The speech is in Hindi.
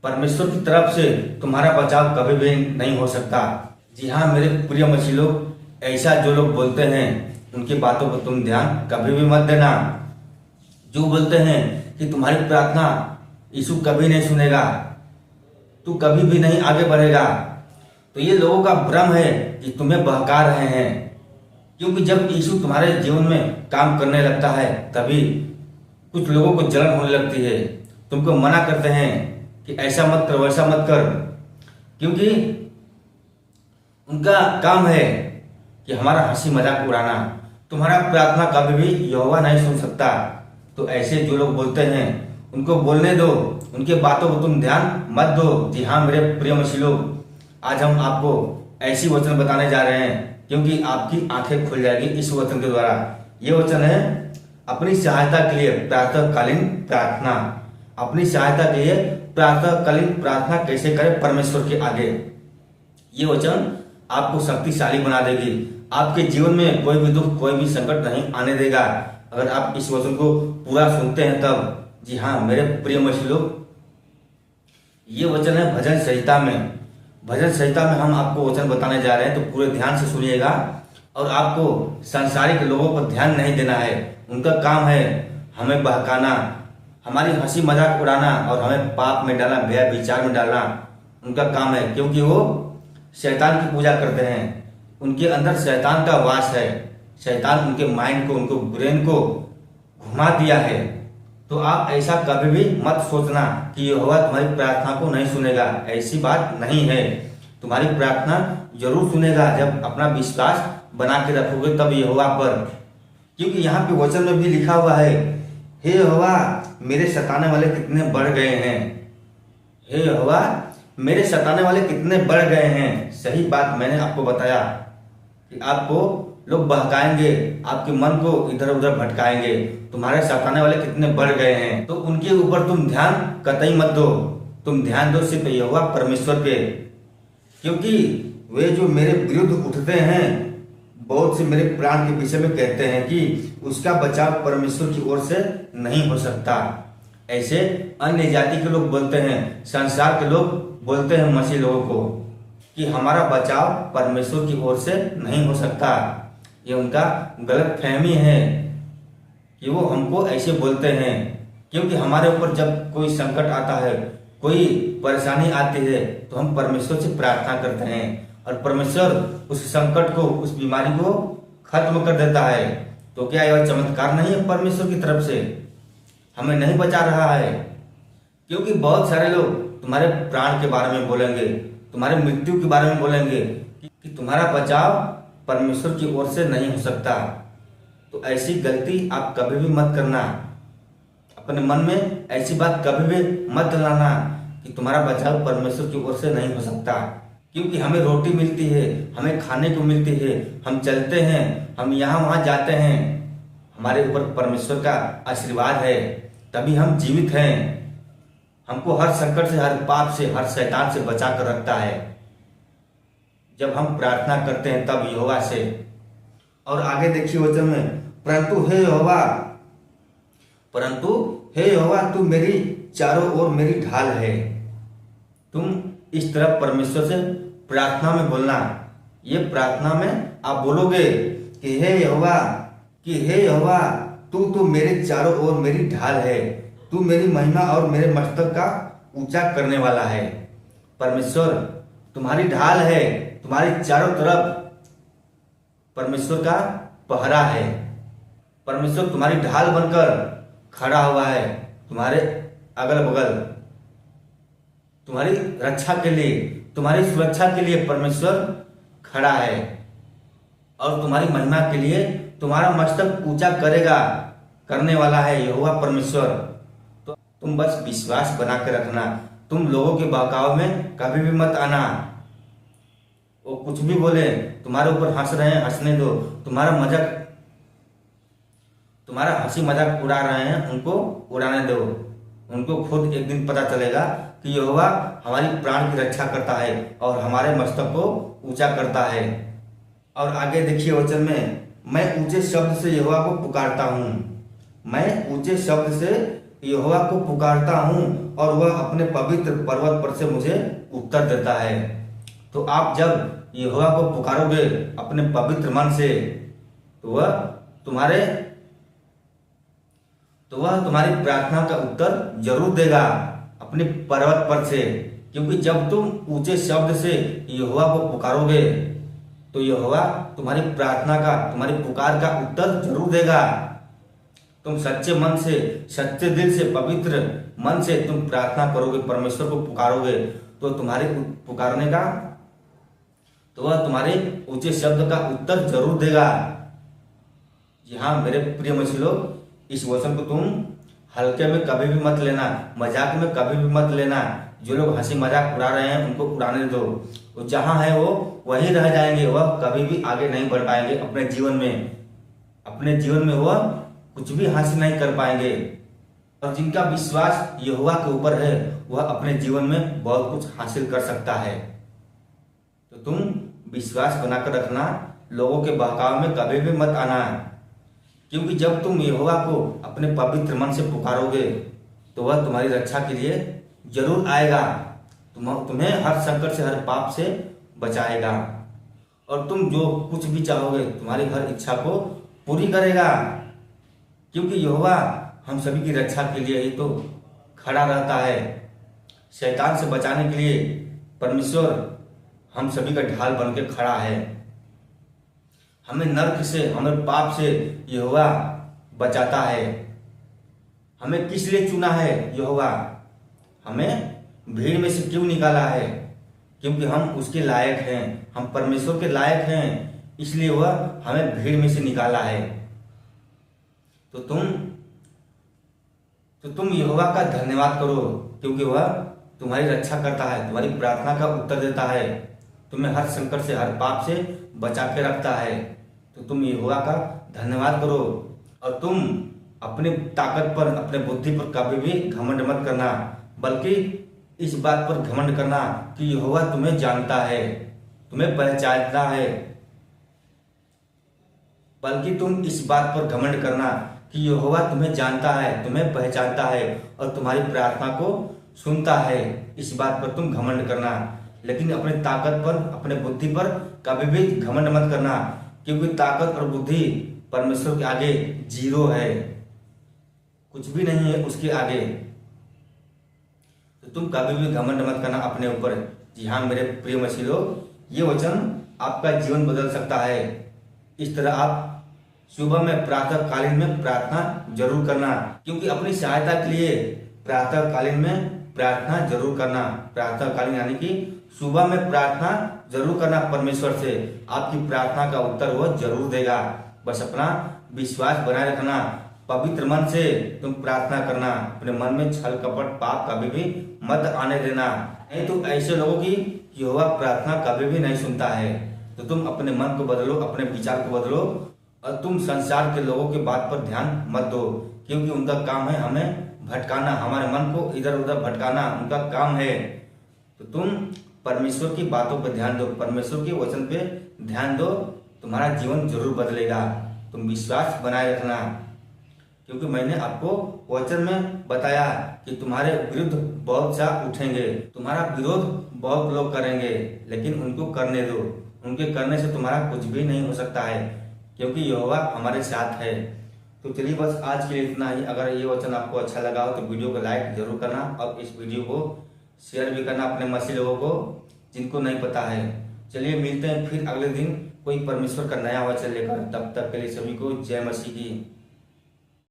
परमेश्वर की तरफ से तुम्हारा बचाव कभी भी नहीं हो सकता। जी हाँ मेरे प्रिय मसीह लोग, ऐसा जो लोग बोलते हैं उनकी बातों पर तुम ध्यान कभी भी मत देना। जो बोलते हैं कि तुम्हारी प्रार्थना यीशु कभी नहीं सुनेगा, तू कभी भी नहीं आगे बढ़ेगा, तो ये लोगों का भ्रम है कि तुम्हें बहका रहे हैं। क्योंकि जब यीशु तुम्हारे जीवन में काम करने लगता है तभी कुछ लोगों को जलन होने लगती है, तुमको मना करते हैं कि ऐसा मत कर वैसा मत कर, क्योंकि उनका काम है कि हमारा हंसी मजाक उड़ाना। तुम्हारा प्रार्थना कभी भी यहोवा नहीं सुन सकता। तो ऐसे जो लोग बोलते हैं उनको बोलने दो, उनके बातों को तुम ध्यान मत दो। जी हाँ मेरे प्रिय मसीह लोग, आज हम आपको ऐसी वचन बताने जा रहे हैं क्योंकि आपकी आंखें खुल जाएगी इस वचन के द्वारा। ये वचन है अपनी सहायता के लिए प्रातःकालीन प्रार्थना। अपनी सहायता के लिए प्रातःकालीन प्रार्थना कैसे करें परमेश्वर के आगे। ये वचन आपको शक्तिशाली बना देगी। आपके जीवन में कोई भी दुख कोई भी संकट नहीं आने देगा अगर आप इस वचन को पूरा सुनते हैं तब। जी हाँ मेरे प्रिय मसीह लोग, ये वचन है भजन संहिता में। भजन संहिता में हम आपको वचन बताने जा रहे हैं, तो पूरे ध्यान से सुनिएगा। और आपको सांसारिक लोगों पर ध्यान नहीं देना है। उनका काम है हमें बहकाना, हमारी हंसी मजाक उड़ाना और हमें पाप में डालना, व्यय विचार में डालना। उनका काम है, क्योंकि वो शैतान की पूजा करते हैं। उनके अंदर शैतान का वास है। शैतान उनके माइंड को, उनको ब्रेन को घुमा दिया है। तो आप ऐसा कभी भी मत सोचना कि यहोवा तुम्हारी प्रार्थना को नहीं सुनेगा। ऐसी बात नहीं है। तुम्हारी प्रार्थना जरूर सुनेगा जब अपना विश्वास बना के रखोगे तब यहोवा पर। क्योंकि यहाँ पे वचन में भी लिखा हुआ है, हे यहोवा मेरे सताने वाले कितने बढ़ गए हैं। हे यहोवा मेरे सताने वाले कितने बढ़ गए हैं। सही बात मैंने आपको बताया कि आपको लोग बहकाएंगे, आपके मन को इधर उधर भटकाएंगे। तुम्हारे सताने वाले कितने बढ़ गए हैं, तो उनके ऊपर तुम ध्यान कतई मत दो। तुम ध्यान दो सिर्फ यहोवा परमेश्वर पे। क्योंकि वे जो मेरे विरुद्ध उठते हैं, बहुत से मेरे प्राण के विषय में कहते हैं कि उसका बचाव परमेश्वर की ओर से नहीं हो सकता। ऐसे अन्य जाति के लोग बोलते हैं, संसार के लोग बोलते हैं मसीह लोगों को कि हमारा बचाव परमेश्वर की ओर से नहीं हो सकता। ये उनका गलत फहमी है कि वो हमको ऐसे बोलते हैं। क्योंकि हमारे ऊपर जब कोई संकट आता है, कोई परेशानी आती है, तो हम परमेश्वर से प्रार्थना करते हैं और परमेश्वर उस संकट को, उस बीमारी को खत्म कर देता है। तो क्या यह चमत्कार नहीं है परमेश्वर की तरफ से? हमें नहीं बचा रहा है। क्योंकि बहुत सारे लोग तुम्हारे प्राण के बारे में बोलेंगे, तुम्हारे मृत्यु के बारे में बोलेंगे कि तुम्हारा बचाव परमेश्वर की ओर से नहीं हो सकता। तो ऐसी गलती आप कभी भी मत करना। अपने मन में ऐसी बात कभी भी मत लाना कि तुम्हारा बचाव परमेश्वर की ओर से नहीं हो सकता। क्योंकि हमें रोटी मिलती है, हमें खाने को मिलती है, हम चलते हैं, हम यहाँ वहाँ जाते हैं, हमारे ऊपर परमेश्वर का आशीर्वाद है, तभी हम जीवित हैं। हमको हर संकट से, हर पाप से, हर शैतान से बचा कर रखता है जब हम प्रार्थना करते हैं तब यहोवा से। और आगे देखिए वचन में, परंतु हे यहोवा तू मेरी चारों ओर मेरी ढाल है। तुम इस तरह परमेश्वर से प्रार्थना में बोलना। ये प्रार्थना में आप बोलोगे कि हे यहोवा तू तो मेरे चारों ओर मेरी ढाल है, तू मेरी महिमा और मेरे मस्तक का ऊंचा करने वाला है। परमेश्वर तुम्हारी ढाल है, तुम्हारी चारों तरफ परमेश्वर का पहरा है। परमेश्वर तुम्हारी ढाल बनकर खड़ा हुआ है, तुम्हारे अगल बगल, तुम्हारी रक्षा के लिए, तुम्हारी सुरक्षा के लिए परमेश्वर खड़ा है। और तुम्हारी महिमा के लिए तुम्हारा मस्तक ऊंचा करने वाला है यहोवा परमेश्वर। तो तुम बस विश्वास बना के रखना। तुम लोगों के बहकाव में कभी भी मत आना। वो कुछ भी बोले, तुम्हारे ऊपर हंस रहे हैं, हंसने दो। तुम्हारा हंसी मजाक उड़ा रहे हैं, उनको उड़ाने दो। उनको खुद एक दिन पता चलेगा कि यहोवा हमारी प्राण की रक्षा करता है और हमारे मस्तक को ऊंचा करता है। और आगे देखिए वचन में, मैं ऊंचे शब्द से यहोवा को पुकारता हूँ। मैं ऊंचे शब्द से यहोवा को पुकारता हूँ और वह अपने पवित्र पर्वत पर से मुझे उत्तर देता है। तो आप जब यहोवा को पुकारोगे अपने पवित्र मन से तो वह तुम्हारी प्रार्थना का उत्तर जरूर देगा अपने पर्वत पर से। क्योंकि जब तुम ऊंचे शब्द से यहोवा को पुकारोगे तो यहोवा तुम्हारी प्रार्थना का, तुम्हारी पुकार का उत्तर जरूर देगा। तुम सच्चे मन से, सच्चे दिल से, पवित्र मन से तुम प्रार्थना करोगे, परमेश्वर को पुकारोगे तो तुम्हारे पुकारने का, तो वह तुम्हारे ऊंचे शब्द का उत्तर जरूर देगा। जी हाँ मेरे प्रिय मसीह लोग, इस वचन को तुम हल्के में कभी भी मत लेना, मजाक में कभी भी मत लेना। जो लोग हंसी मजाक उड़ा रहे हैं उनको उड़ाने दो, वो जहां है वो वहीं रह जाएंगे, वह कभी भी आगे नहीं बढ़ पाएंगे अपने जीवन में वह कुछ भी हासिल नहीं कर पाएंगे। और जिनका विश्वास यहोवा के ऊपर है वह अपने जीवन में बहुत कुछ हासिल कर सकता है। तो तुम विश्वास बनाकर रखना, लोगों के बहकाव में कभी भी मत आना। क्योंकि जब तुम यहोवा को अपने पवित्र मन से पुकारोगे तो वह तुम्हारी रक्षा के लिए जरूर आएगा, तुम्हें हर संकट से, हर पाप से बचाएगा और तुम जो कुछ भी चाहोगे तुम्हारी हर इच्छा को पूरी करेगा। क्योंकि यहोवा हम सभी की रक्षा के लिए ही तो खड़ा रहता है। शैतान से बचाने के लिए परमेश्वर हम सभी का ढाल बन के खड़ा है। हमें नरक से, हमें पाप से यहोवा बचाता है। हमें किस लिए चुना है यहोवा? हमें भीड़ में से क्यों निकाला है? क्योंकि हम उसके लायक हैं, हम परमेश्वर के लायक हैं, इसलिए वह हमें भीड़ में से निकाला है। तो तुम यहोवा का धन्यवाद करो, क्योंकि वह तुम्हारी रक्षा करता है, तुम्हारी प्रार्थना का उत्तर देता है, तुम्हें हर संकट से, हर पाप से बचा के रखता है। तो तुम यहोवा का धन्यवाद करो और तुम अपनी ताकत पर, अपने बुद्धि पर कभी भी घमंड मत करना, बल्कि इस बात पर घमंड करना कि यहोवा तुम्हें जानता है, तुम्हें पहचानता है। बल्कि तुम इस बात पर घमंड करना कि यहोवा तुम्हें जानता है, तुम्हें पहचानता है और तुम्हारी प्रार्थना को सुनता है। इस बात पर तुम घमंड करना, लेकिन अपनी ताकत पर, अपने बुद्धि पर कभी भी घमंड मत करना, क्योंकि ताकत और बुद्धि परमेश्वर के आगे जीरो है, कुछ भी नहीं है उसके आगे। तो तुम कभी भी घमंड मत करना अपने ऊपर। जी हाँ मेरे प्रिय मसीह लोग, ये वचन आपका जीवन बदल सकता है। इस तरह आप सुबह में, प्रातः कालीन में प्रार्थना जरूर करना, क्योंकि अपनी सहायता के लिए प्रातः कालीन में प्रार्थना जरूर करना। प्रातः कालीन यानी कि सुबह में प्रार्थना जरूर करना परमेश्वर से, आपकी प्रार्थना का उत्तर वह जरूर देगा। बस अपना विश्वास बनाए रखना, पवित्र मन से तुम प्रार्थना करना, अपने मन में छल कपट पाप कभी भी मत आने देना, नहीं तो ऐसे लोगों की यहोवा प्रार्थना कभी भी नहीं सुनता है। तो तुम अपने मन को बदलो, अपने विचार को बदलो और तुम संसार के लोगों की बात पर ध्यान मत दो, क्योंकि उनका काम है हमें भटकाना, हमारे मन को इधर उधर भटकाना उनका काम है। तो तुम परमेश्वर की बातों पर ध्यान दो, परमेश्वर के वचन पे ध्यान दो, तुम्हारा जीवन जरूर बदलेगा। तुम विश्वास बनाए रखना, क्योंकि मैंने आपको वचन में बताया कि तुम्हारे विरुद्ध बहुत सा उठेंगे, तुम्हारा विरोध बहुत लोग करेंगे, लेकिन उनको करने दो, उनके करने से तुम्हारा कुछ भी नहीं हो सकता है, क्योंकि यहोवा हमारे साथ है। तो चलिए बस आज के लिए इतना ही। अगर ये वचन आपको अच्छा लगा हो तो वीडियो को लाइक जरूर करना और इस वीडियो को शेयर भी करना अपने मसीह लोगों को जिनको नहीं पता है। चलिए मिलते हैं फिर अगले दिन कोई परमेश्वर का नया वचन लेकर। तब तक के लिए सभी को जय मसीह की।